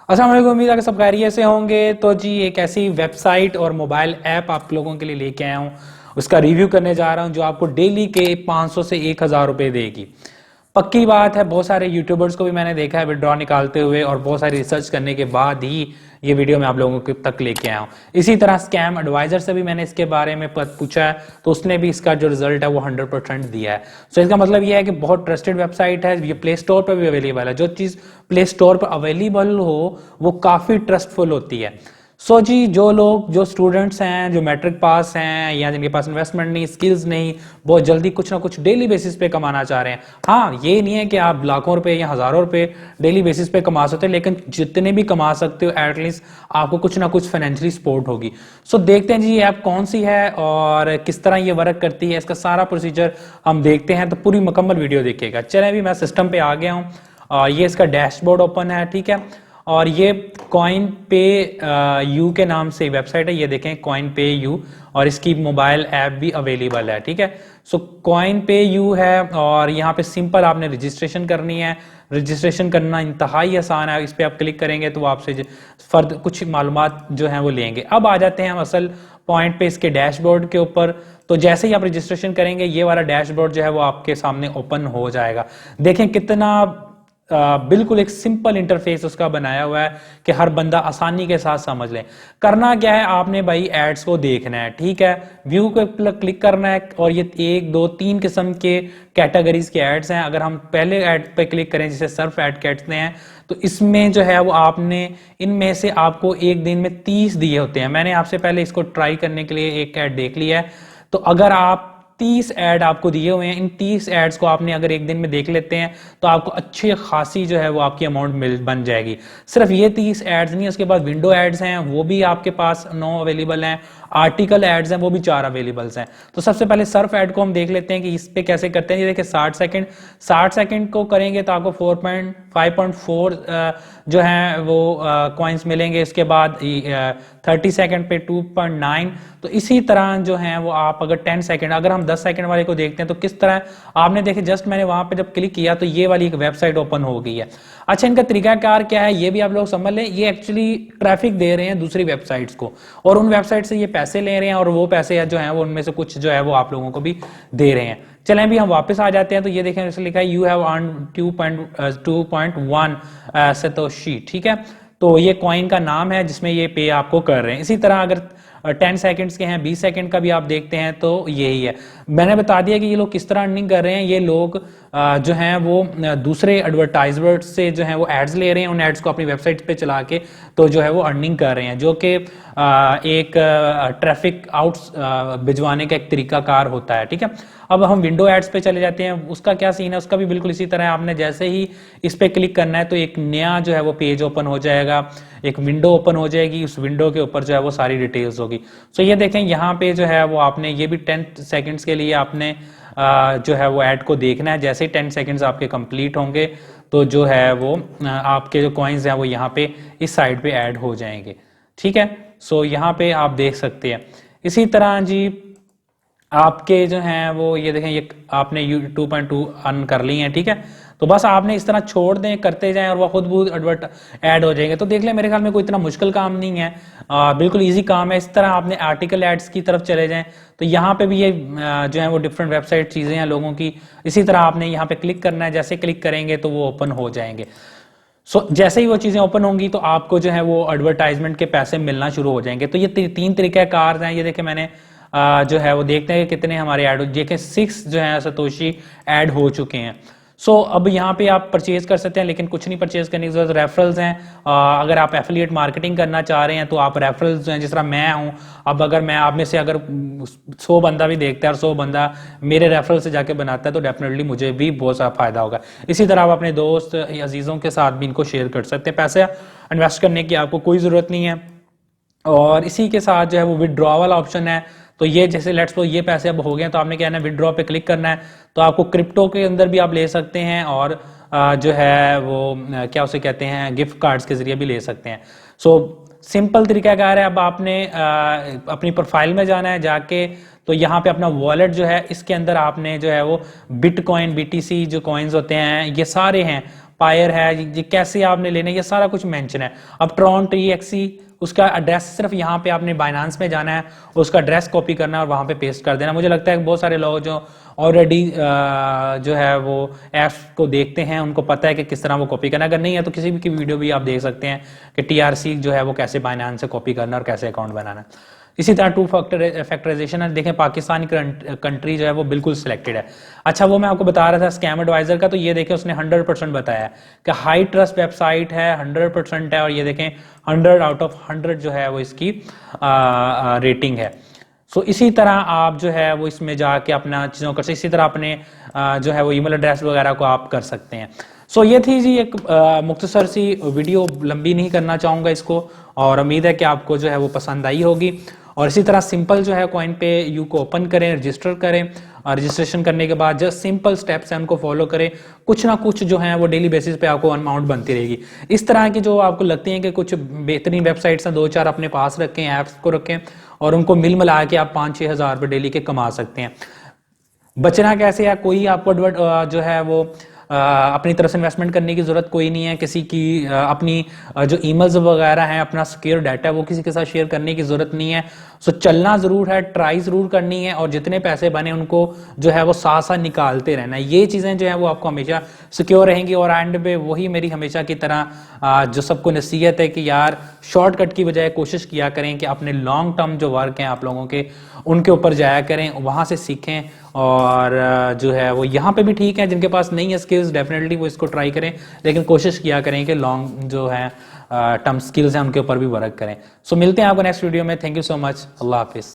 अस्सलाम वालेकुम, उम्मीद है कि सब खैरियत से होंगे। तो जी एक ऐसी वेबसाइट और मोबाइल ऐप आप लोगों के लिए लेके आया हूँ, उसका रिव्यू करने जा रहा हूँ जो आपको डेली के 500 से 1000 रुपये देगी। पक्की बात है, बहुत सारे यूट्यूबर्स को भी मैंने देखा है विड्रॉ निकालते हुए, और बहुत सारी रिसर्च करने के बाद ही ये वीडियो मैं आप लोगों के तक लेके आया हूँ। इसी तरह स्कैम एडवाइजर से भी मैंने इसके बारे में पूछा है, तो उसने भी इसका जो रिजल्ट है वो 100% दिया है। सो इसका मतलब ये है कि बहुत ट्रस्टेड वेबसाइट है। ये प्ले स्टोर पर भी अवेलेबल है। जो चीज़ प्ले स्टोर पर अवेलेबल हो वो काफ़ी ट्रस्टफुल होती है। सो जी जो लोग, जो स्टूडेंट्स हैं, जो मैट्रिक पास हैं या जिनके पास इन्वेस्टमेंट नहीं, स्किल्स नहीं, बहुत जल्दी कुछ ना कुछ डेली बेसिस पे कमाना चाह रहे हैं। हाँ, ये नहीं है कि आप लाखों रुपए या हज़ारों रुपए डेली बेसिस पे कमा सकते हैं, लेकिन जितने भी कमा सकते हो एटलीस्ट आपको कुछ ना कुछ फाइनेंशियली सपोर्ट होगी। सो देखते हैं जी ये ऐप कौन सी है और किस तरह ये वर्क करती है, इसका सारा प्रोसीजर हम देखते हैं। तो पूरी मुकम्मल वीडियो देखिएगा। चलें, अभी मैं सिस्टम पे आ गया हूँ और ये इसका डैशबोर्ड ओपन है, ठीक है। और ये कॉइन पे यू के नाम से वेबसाइट है, ये देखें कॉइन पे यू, और इसकी मोबाइल ऐप भी अवेलेबल है, ठीक है। सो कॉइन पे यू है और यहाँ पे सिंपल आपने रजिस्ट्रेशन करनी है। रजिस्ट्रेशन करना इंतहाई आसान है। इस पर आप क्लिक करेंगे तो आपसे फर्द कुछ मालूमात जो हैं वो लेंगे। अब आ जाते हैं हम असल पॉइंट पे, इसके डैशबोर्ड के ऊपर। तो जैसे ही आप रजिस्ट्रेशन करेंगे ये वाला डैशबोर्ड जो है वो आपके सामने ओपन हो जाएगा। देखें कितना बिल्कुल एक सिंपल इंटरफेस उसका बनाया हुआ है कि हर बंदा आसानी के साथ समझ ले। करना क्या है, आपने भाई एड्स को देखना है, ठीक है। व्यू को क्लिक करना है और ये 1 2 3 किस्म के कैटेगरीज के एड्स हैं। अगर हम पहले ऐड पे क्लिक करें जिसे सर्फ ऐड कहते हैं, तो इसमें जो है वो आपने इनमें से आपको एक दिन में 30 दिए होते हैं। मैंने आपसे पहले इसको ट्राई करने के लिए एक ऐड देख लिया है। तो अगर आप 30 ऐड आपको दिए हुए हैं, इन 30 एड्स को आपने अगर एक दिन में देख लेते हैं तो आपको अच्छी खासी जो है वो आपकी अमाउंट बन जाएगी। सिर्फ ये 30 एड्स नहीं, उसके बाद विंडो एड्स हैं वो भी आपके पास 9 अवेलेबल हैं। आर्टिकल एड्स हैं वो भी 4 अवेलेबल्स हैं। तो सबसे पहले सर्फ एड को हम देख लेते हैं कि इस पे कैसे करते हैं। ये देखिए 60 सेकंड को करेंगे तो आपको 5.4 जो है वो कॉइन्स मिलेंगे। इसके बाद 30 सेकंड पे 2.9। तो इसी तरह जो है वो आप अगर 10 सेकंड, अगर हम 10 सेकंड वाले को देखते हैं तो किस तरह आपने देखे, जस्ट मैंने वहां पे जब क्लिक किया तो ये वाली एक वेबसाइट ओपन हो गई है। अच्छा, इनका तरीकाकार क्या है ये भी आप लोग समझ लें। ये एक्चुअली ट्रैफिक दे रहे हैं दूसरी वेबसाइट्स को, और उन वेबसाइट से ये पैसे ले रहे हैं, और वो पैसे जो है वो उनमें से कुछ जो है वो आप लोगों को भी दे रहे हैं। चलें अभी हम वापस आ जाते हैं। तो ये देखें इसमें लिखा है यू हैव अर्न 2.1 सतोशी, ठीक है। तो ये कॉइन का नाम है जिसमें ये पे आपको कर रहे हैं। इसी तरह अगर 10 सेकंड्स के हैं, 20 सेकंड का भी आप देखते हैं तो यही है। मैंने बता दिया कि ये लोग किस तरह अर्निंग कर रहे हैं। ये लोग जो हैं वो दूसरे एडवर्टाइजमेंट से जो है वो एड्स ले रहे हैं, उन एड्स को अपनी वेबसाइट पे चला के तो जो है वो अर्निंग कर रहे हैं, जो कि एक ट्रैफिक आउट्स भिजवाने का एक तरीकाकार होता है, ठीक है। अब हम विंडो एड्स पे चले जाते हैं। उसका क्या सीन है, उसका भी बिल्कुल इसी तरह है। आपने जैसे ही इस पे क्लिक करना है तो एक नया जो है वो पेज ओपन हो जाएगा, एक विंडो ओपन हो जाएगी। उस विंडो के ऊपर जो है वो सारी डिटेल्स होगी। सो ये देखें यहाँ पे जो है वो आपने ये भी 10 सेकंड्स के लिए आपने जो है वो ऐड को देखना है। जैसे ही 10 सेकंड्स आपके कंप्लीट होंगे तो जो है वो आपके जो कॉइन्स हैं वो यहाँ पे इस साइड पे ऐड हो जाएंगे, ठीक है। सो यहाँ पे आप देख सकते हैं। इसी तरह जी आपके जो हैं वो ये देखें, ये आपने 2.2 अर्न कर ली हैं, ठीक है। तो बस आपने इस तरह छोड़ दें, करते जाएं और वह खुद बहुत एडवर्ट ऐड हो जाएंगे। तो देख लें, मेरे ख्याल में कोई इतना मुश्किल काम नहीं है, बिल्कुल इजी काम है। इस तरह आपने आर्टिकल एड्स की तरफ चले जाएं तो यहाँ पे भी ये जो है वो डिफरेंट वेबसाइट चीज़ें हैं लोगों की। इसी तरह आपने यहाँ पे क्लिक करना है, जैसे क्लिक करेंगे तो वो ओपन हो जाएंगे। जैसे ही वो चीज़ें ओपन होंगी तो आपको जो है वो एडवर्टाइजमेंट के पैसे मिलना शुरू हो जाएंगे। तो ये 3 तरीके कार हैं। ये देखें मैंने जो है वो देखते हैं कि कितने हमारे ऐड, देखें 6 जो है सतोशी ऐड हो चुके हैं। अब यहाँ पे आप परचेज कर सकते हैं, लेकिन कुछ नहीं परचेज करने की जरूरत। रेफरल्स हैं, अगर आप एफिलिएट मार्केटिंग करना चाह रहे हैं तो आप रेफरल्स जो हैं, जिस तरह मैं हूँ, अब अगर मैं आप में से अगर 100 बंदा भी देखता है और 100 बंदा मेरे रेफरल से जाके बनाता है तो डेफिनेटली मुझे भी बहुत सारा फायदा होगा। इसी तरह आप अपने दोस्त अजीज़ों के साथ भी इनको शेयर कर सकते हैं। पैसे इन्वेस्ट करने की आपको कोई ज़रूरत नहीं है। और इसी के साथ जो है वो विड्रॉ वाला ऑप्शन है। तो ये जैसे लेट्स सपोज ये पैसे अब हो गए तो आपने क्या है ना, विड्रॉ पे क्लिक करना है। तो आपको क्रिप्टो के अंदर भी आप ले सकते हैं, और जो है वो क्या उसे कहते हैं, गिफ्ट कार्ड्स के जरिए भी ले सकते हैं। सिंपल तरीका क्या है, अब आपने अपनी प्रोफाइल में जाना है, जाके तो यहाँ पे अपना वॉलेट जो है इसके अंदर आपने जो है वो बिटकॉइन, बीटीसी जो कॉइन्स होते हैं ये सारे हैं पायर है, ये कैसे आपने लेने, ये सारा कुछ मेंशन है। अब ट्रॉन TXE उसका एड्रेस सिर्फ यहाँ पे आपने बाइनांस में जाना है, उसका एड्रेस कॉपी करना है और वहाँ पे पेस्ट कर देना। मुझे लगता है कि बहुत सारे लोग जो ऑलरेडी जो है वो ऐप्स को देखते हैं उनको पता है कि किस तरह वो कॉपी करना है। अगर नहीं है तो किसी भी की वीडियो भी आप देख सकते हैं कि TRC जो है वो कैसे बाइनांस से कॉपी करना और कैसे अकाउंट बनाना है। इसी तरह टू फैक्टराइजेशन है, देखें पाकिस्तान कंट्री जो है वो बिल्कुल सिलेक्टेड है। अच्छा वो मैं आपको बता रहा था स्कैम एडवाइजर का, तो ये देखें उसने 100% बताया है कि हाई ट्रस्ट वेबसाइट है, 100% है, और ये देखें 100 आउट ऑफ 100 जो है वो इसकी रेटिंग है। सो इसी तरह आप जो है वो इसमें जाके अपना चीज़ों कर सकते, इसी तरह अपने जो है वो ईमेल एड्रेस वगैरह को आप कर सकते हैं। सो ये थी जी एक मुख्तसर सी वीडियो, लंबी नहीं करना चाहूँगा इसको, और उम्मीद है कि आपको जो है वो पसंद आई होगी। और इसी तरह सिंपल जो है कॉइन पे यू को ओपन करें, रजिस्टर करें, और रजिस्ट्रेशन करने के बाद जस्ट सिंपल स्टेप्स हैं उनको फॉलो करें, कुछ ना कुछ जो है वो डेली बेसिस पे आपको अमाउंट बनती रहेगी। इस तरह की जो आपको लगती हैं कि कुछ बेहतरीन वेबसाइट्स हैं, 2-4 अपने पास रखें, ऐप्स को रखें, और उनको मिल मिला के आप 5-6 हज़ार रुपये डेली के कमा सकते हैं। बचना कैसे है, कोई आपको जो है वो अपनी तरफ से इन्वेस्टमेंट करने की जरूरत कोई नहीं है, किसी की अपनी जो ईमेल्स वगैरह हैं, अपना सिक्योर डाटा है वो किसी के साथ शेयर करने की जरूरत नहीं है। सो चलना जरूर है, ट्राई जरूर करनी है, और जितने पैसे बने उनको जो है वो साथ साथ निकालते रहना है। ये चीज़ें जो है वो आपको हमेशा सिक्योर रहेंगी। और एंड पे वही मेरी हमेशा की तरह जो सबको नसीहत है कि यार शॉर्टकट की बजाय कोशिश किया करें कि अपने लॉन्ग टर्म जो वर्क हैं आप लोगों के उनके ऊपर जाया करें, वहाँ से सीखें। और जो है वो यहाँ पे भी ठीक है, जिनके पास नहीं है स्किल्स डेफिनेटली वो इसको ट्राई करें, लेकिन कोशिश किया करें कि लॉन्ग जो है टर्म स्किल्स हैं उनके ऊपर भी वर्क करें। सो मिलते हैं आपको नेक्स्ट वीडियो में। थैंक यू सो मच, अल्लाह हाफिज़।